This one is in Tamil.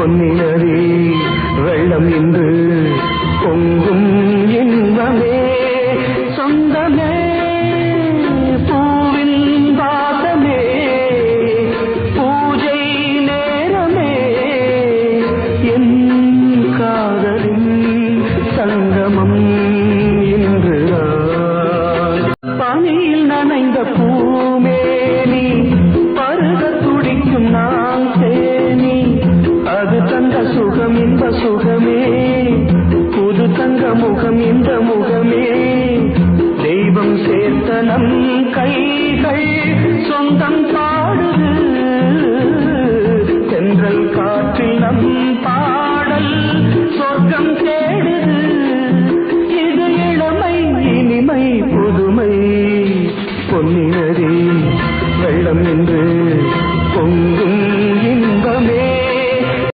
பொன்னினரே வெள்ளம் இன்று பொங்கும் இன்பமே சொந்தமே பூவின் வாசமே பூஜை நேரமே என் காதலின் சங்கமம் இன்று பனியில் நனைந்த பூமேனி பருக துடிக்கும் நான் தேனி அது தந்த சுகம் இன்ப சுகமே புது தங்க முகம் இந்த முகமே தெய்வம் சேர்த்த நம் கைகள் சொந்தம் பாடுது தென்றல் காற்றில் நம்